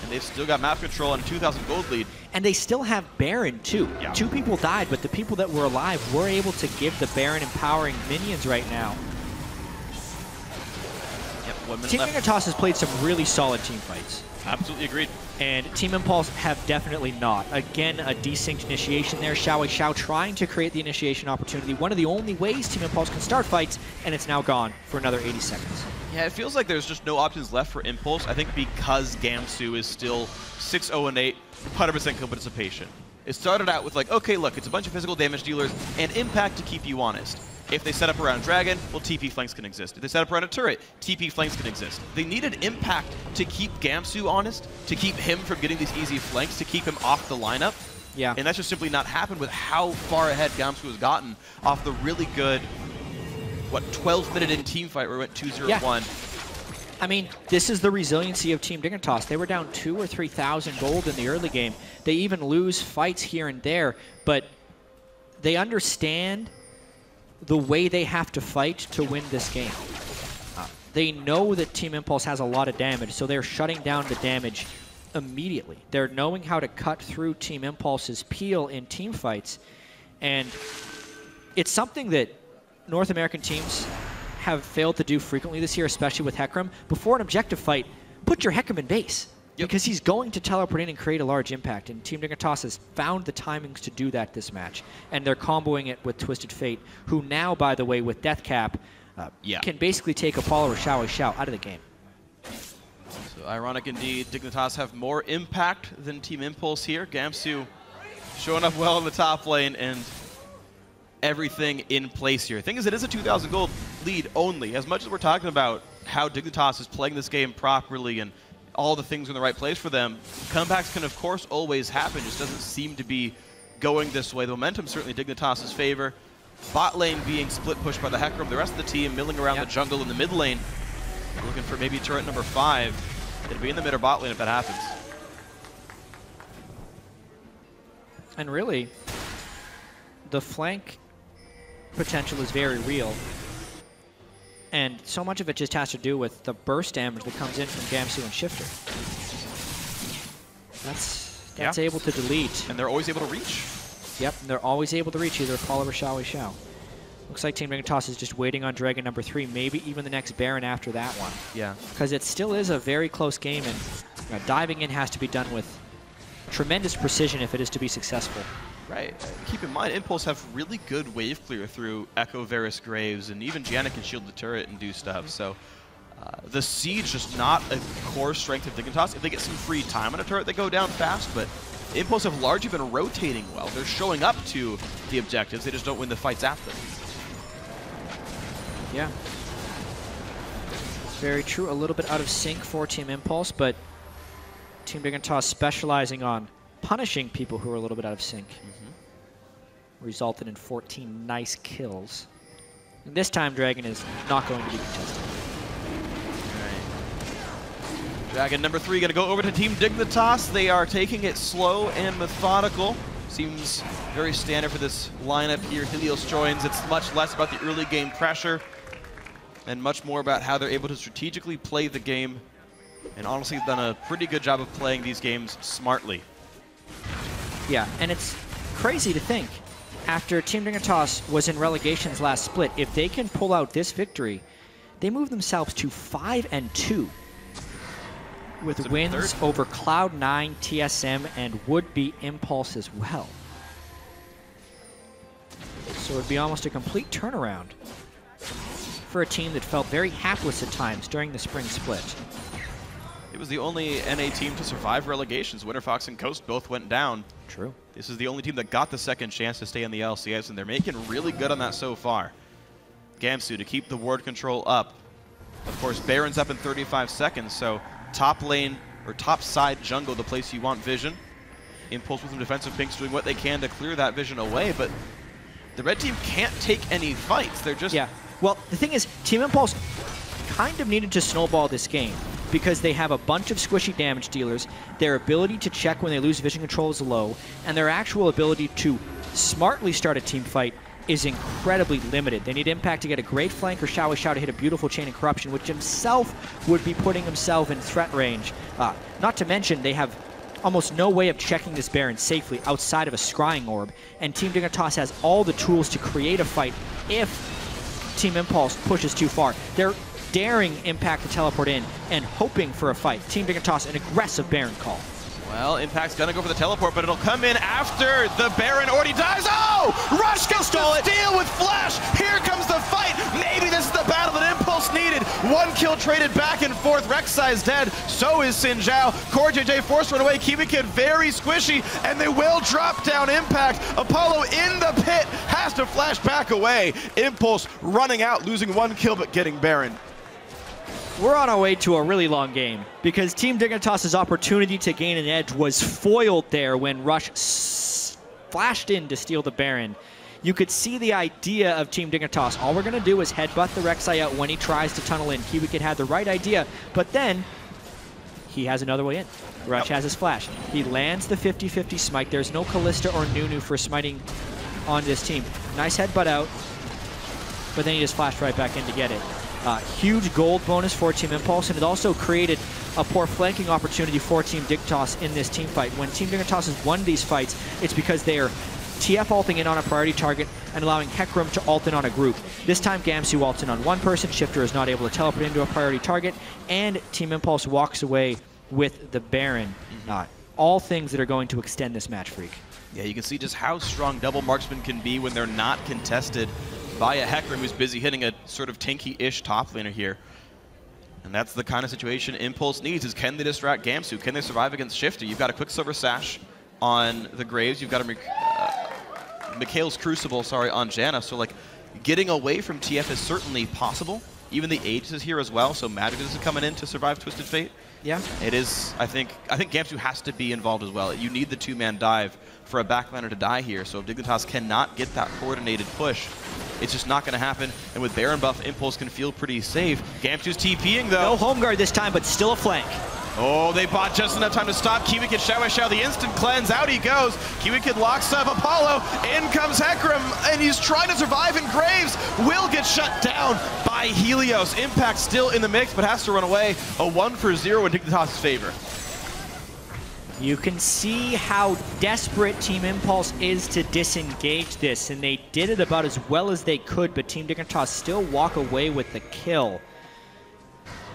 and they've still got map control and 2,000 gold lead. And they still have Baron, too. Yeah. 2 people died, but the people that were alive were able to give the Baron empowering minions right now. Team Dignitas has played some really solid team fights. Absolutely agreed. And Team Impulse have definitely not. Again, a desynced initiation there. XiaoWeiXiao trying to create the initiation opportunity. One of the only ways Team Impulse can start fights, and it's now gone for another 80 seconds. Yeah, it feels like there's just no options left for Impulse. I think because Gamsu is still 6-0-8, 100% kill participation. It started out with like, okay, look, it's a bunch of physical damage dealers and Impact to keep you honest. If they set up around Dragon, well, TP flanks can exist. If they set up around a turret, TP flanks can exist. They needed Impact to keep Gamsu honest, to keep him from getting these easy flanks, to keep him off the lineup. Yeah. And that's just simply not happened with how far ahead Gamsu has gotten off the really good, 12-minute in team fight where it went 2-0-1. Yeah. I mean, this is the resiliency of Team Dignitas. They were down 2,000 or 3,000 gold in the early game. They even lose fights here and there, but they understand the way they have to fight to win this game. They know that Team Impulse has a lot of damage, so they're shutting down the damage immediately. They're knowing how to cut through Team Impulse's peel in team fights, and it's something that North American teams have failed to do frequently this year, especially with Hecarim. Before an objective fight, put your Hecarim in base. Yep. Because he's going to teleport in and create a large impact, and Team Dignitas has found the timings to do that this match, and they're comboing it with Twisted Fate, who now, by the way, with Death Cap, can basically take Apollo or XiaoWeiXiao out of the game. So ironic indeed, Dignitas have more impact than Team Impulse here. Gamsu showing up well in the top lane, and everything in place here. The thing is, it is a 2,000 gold lead only. As much as we're talking about how Dignitas is playing this game properly and all the things in the right place for them, comebacks can of course always happen, just doesn't seem to be going this way. The momentum certainly Dignitas' favor. Bot lane being split pushed by the Hecarim, the rest of the team milling around the jungle in the mid lane, looking for maybe turret number 5. It'll be in the mid or bot lane if that happens. And really, the flank potential is very real. And so much of it just has to do with the burst damage that comes in from Gamsu and Shiphtur. That's able to delete. And they're always able to reach. Yep, and they're always able to reach either Apollo or XiaoWeiXiao. Looks like Team Dignitas is just waiting on Dragon number 3, maybe even the next Baron after that one. Yeah. Because it still is a very close game, and diving in has to be done with tremendous precision if it is to be successful. Right. Keep in mind, Impulse have really good wave clear through Ekko, Varus, Graves, and even Janna can shield the turret and do stuff. So The Siege just not a core strength of Dignitas. If they get some free time on a turret, they go down fast, but Impulse have largely been rotating well. They're showing up to the objectives, they just don't win the fights at them. Yeah. Very true. A little bit out of sync for Team Impulse, but Team Dignitas specializing on punishing people who are a little bit out of sync. Resulted in 14 nice kills. And this time, Dragon is not going to be contested. Dragon number 3 going to go over to Team Dignitas. They are taking it slow and methodical. Seems very standard for this lineup here. Helios joins. It's much less about the early game pressure and much more about how they're able to strategically play the game. And honestly, done a pretty good job of playing these games smartly. Yeah, and it's crazy to think. After Team Dignitas was in relegation's last split, if they can pull out this victory, they move themselves to 5-2 with wins over Cloud9, TSM, and would-be Impulse as well. So it would be almost a complete turnaround for a team that felt very hapless at times during the spring split. It was the only NA team to survive relegations. Winterfox and Coast both went down. True. This is the only team that got the second chance to stay in the LCS, and they're making really good on that so far. Gamsu to keep the ward control up. Of course, Baron's up in 35 seconds, so top lane, or top side jungle, the place you want vision. Impulse with some defensive pinks doing what they can to clear that vision away, but the red team can't take any fights. They're just... Yeah. Well, the thing is, Team Impulse kind of needed to snowball this game because they have a bunch of squishy damage dealers, their ability to check when they lose vision control is low, and their actual ability to smartly start a team fight is incredibly limited. They need Impact to get a great flank or XiaoWeiXiao to hit a beautiful chain of corruption, which himself would be putting himself in threat range. Not to mention, they have almost no way of checking this Baron safely outside of a Scrying Orb, and Team Dignitas has all the tools to create a fight if Team Impulse pushes too far. They're daring Impact to teleport in and hoping for a fight. Team Dignitas, an aggressive Baron call. Well, Impact's gonna go for the teleport, but it'll come in after the Baron already dies. Oh! Rush gets to steal with Flash! Here comes the fight! Maybe this is the battle that Impulse needed! One kill traded back and forth. Rek'Sai is dead. So is Xin Xiao. CoreJJ forced to run away. KiWiKid very squishy, and they will drop down Impact. Apollo in the pit has to flash back away. Impulse running out, losing one kill, but getting Baron. We're on our way to a really long game because Team Dignitas' opportunity to gain an edge was foiled there when Rush flashed in to steal the Baron. You could see the idea of Team Dignitas. All we're going to do is headbutt the Rek'Sai out when he tries to tunnel in. KiWiKid had the right idea, but then he has another way in. Rush has his flash. He lands the 50-50 smite. There's no Kalista or Nunu for smiting on this team. Nice headbutt out, but then he just flashed right back in to get it. Huge gold bonus for Team Impulse, and it also created a poor flanking opportunity for Team Dignitas in this team fight. When Team Dignitas has won these fights, it's because they are TF ulting in on a priority target and allowing Hecarim to ult in on a group. This time, Gamsu ults in on one person, Shiphtur is not able to teleport into a priority target, and Team Impulse walks away with the Baron. All things that are going to extend this match, Phreak. Yeah, you can see just how strong double marksman can be when they're not contested by a Hecarim who's busy hitting a sort of tanky-ish top laner here. And that's the kind of situation Impulse needs, is can they distract Gamsu? Can they survive against Shiphtur? You've got a Quicksilver Sash on the Graves. You've got a Mikhail's Crucible, on Janna. So, like, getting away from TF is certainly possible. Even the Aegis is here as well, so Magic is coming in to survive Twisted Fate. Yeah. It is, I think Gamsu has to be involved as well. You need the two-man dive for a backliner to die here, so if Dignitas cannot get that coordinated push, it's just not going to happen. And with Baron buff, Impulse can feel pretty safe. Gamsu's TPing, though. No home guard this time, but still a flank. Oh, they bought just enough time to stop KiWiKid. XiaoWeiXiao, the instant cleanse. Out he goes. KiWiKid locks up Apollo. In comes Hecarim, and he's trying to survive, and Graves will get shut down by Helios. Impact still in the mix, but has to run away. A 1-for-0 in Dignitas' favor. You can see how desperate Team Impulse is to disengage this, and they did it about as well as they could, but Team Dignitas still walk away with the kill.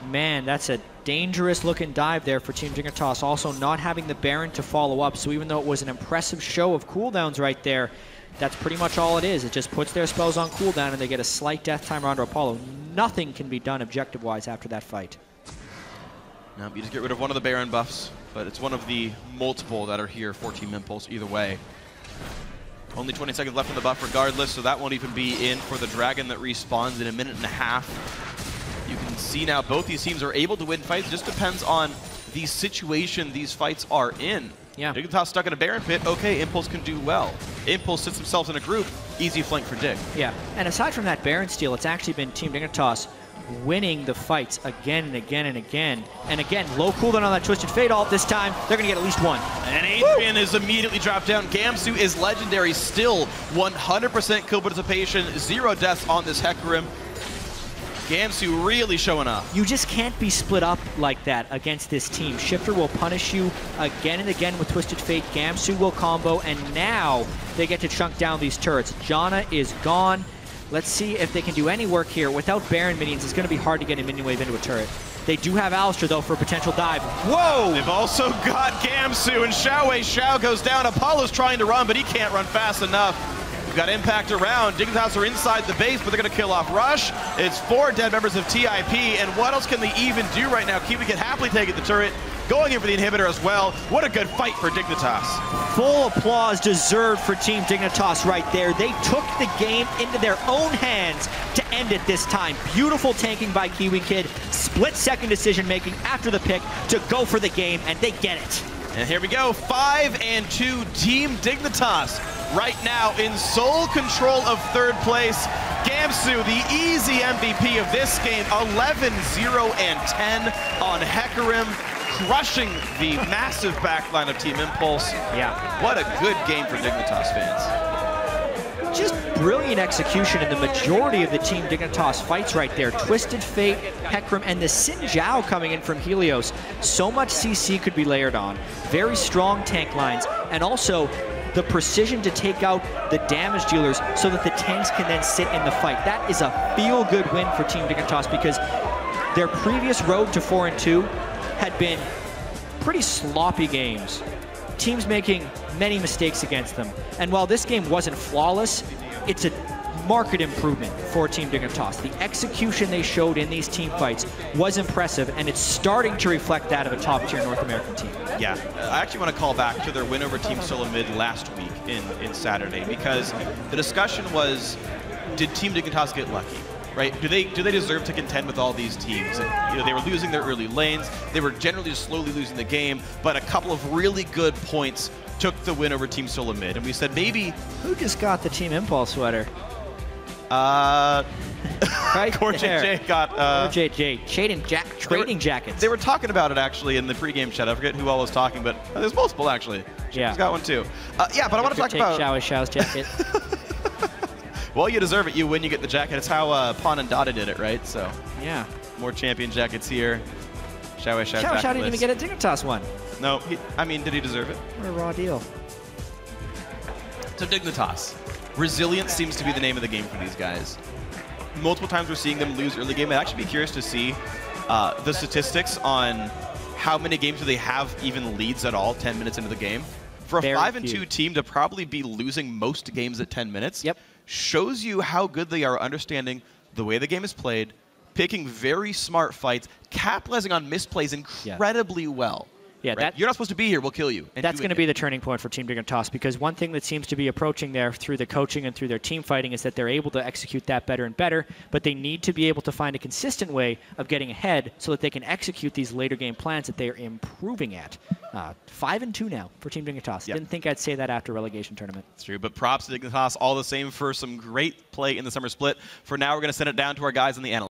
Man, that's a dangerous looking dive there for Team Dignitas, also not having the Baron to follow up, so even though it was an impressive show of cooldowns right there, that's pretty much all it is. It just puts their spells on cooldown and they get a slight death timer onto Apollo. Nothing can be done objective-wise after that fight. No, you just get rid of one of the Baron buffs, but it's one of the multiple that are here for Team Impulse either way. Only 20 seconds left on the buff regardless, so that won't even be in for the Dragon that respawns in a minute and a half. You can see now both these teams are able to win fights. It just depends on the situation these fights are in. Yeah. Dignitas stuck in a Baron pit. Okay, Impulse can do well. Impulse sits themselves in a group. Easy flank for Dig. Yeah, and aside from that Baron steal, it's actually been Team Dignitas winning the fights again and again and again. And again, low cooldown on that Twisted Fate ult. This time, they're going to get at least one. And Adrian is immediately dropped down. Gamsu is legendary still. 100% kill participation. 0 deaths on this Hecarim. Gamsu really showing up. You just can't be split up like that against this team. Shiphtur will punish you again and again with Twisted Fate. Gamsu will combo, and now they get to chunk down these turrets. Janna is gone. Let's see if they can do any work here. Without Baron minions, it's going to be hard to get a minion wave into a turret. They do have Alistar, though, for a potential dive. Whoa! They've also got Gamsu, and XiaoWeiXiao goes down. Apollo's trying to run, but he can't run fast enough. We've got impact around. Dignitas are inside the base, but they're going to kill off Rush. It's 4 dead members of TIP, and what else can they even do right now? KiWiKid happily taking the turret, going in for the inhibitor as well. What a good fight for Dignitas. Full applause deserved for Team Dignitas right there. They took the game into their own hands to end it this time. Beautiful tanking by KiWiKid. Split-second decision-making after the pick to go for the game, and they get it. And here we go, 5-2 Team Dignitas right now in sole control of third place. Gamsu, the easy MVP of this game, 11-0-10 on Hecarim, crushing the massive backline of Team Impulse. Yeah. What a good game for Dignitas fans. Just brilliant execution in the majority of the Team Dignitas fights right there. Twisted Fate, Hecarim, and the Xin Xiao coming in from Helios. So much CC could be layered on. Very strong tank lines, and also the precision to take out the damage dealers so that the tanks can then sit in the fight. That is a feel-good win for Team Dignitas because their previous road to 4-2 had been pretty sloppy games. Teams making many mistakes against them. And while this game wasn't flawless, it's a marked improvement for Team Dignitas. The execution they showed in these team fights was impressive, and it's starting to reflect that of a top-tier North American team. Yeah, I actually want to call back to their win over Team Solo Mid last week in Saturday, because the discussion was, did Team Dignitas get lucky? Right? Do they deserve to contend with all these teams? And, you know, they were losing their early lanes. They were generally just slowly losing the game, but a couple of really good points took the win over Team Solo Mid. And we said maybe... Who just got the Team Impulse sweater? Right CoreJJ got... CoreJJ, trading jackets. They were talking about it, actually, in the pregame chat. I forget who all was talking, but there's multiple, actually. Yeah. She's got one, too. Yeah, but I want to talk about... XiaoWeiXiao's jacket. Well, you deserve it. You win, you get the jacket. It's how Pon and Dada did it, right? So yeah. More champion jackets here. XiaoWeiXiao XiaoWeiXiao didn't even get a Dignitas one. No, I mean, did he deserve it? What a raw deal. So Dignitas. Resilience seems to be the name of the game for these guys. Multiple times we're seeing them lose early game. I'd actually be curious to see the statistics on how many games do they have even leads at all 10 minutes into the game. For a 5-2 team to probably be losing most games at 10 minutes. Yep. Shows you how good they are understanding the way the game is played, picking very smart fights, capitalizing on misplays incredibly well. Yeah, right? You're not supposed to be here, we'll kill you. That's going to be the turning point for Team Dignitas, because one thing that seems to be approaching there through the coaching and through their team fighting is that they're able to execute that better and better, but they need to be able to find a consistent way of getting ahead so that they can execute these later game plans that they are improving at. 5-2 now for Team Dignitas. Yep. Didn't think I'd say that after relegation tournament. It's true, but props to Dignitas all the same for some great play in the summer split. For now, we're going to send it down to our guys in the analytics.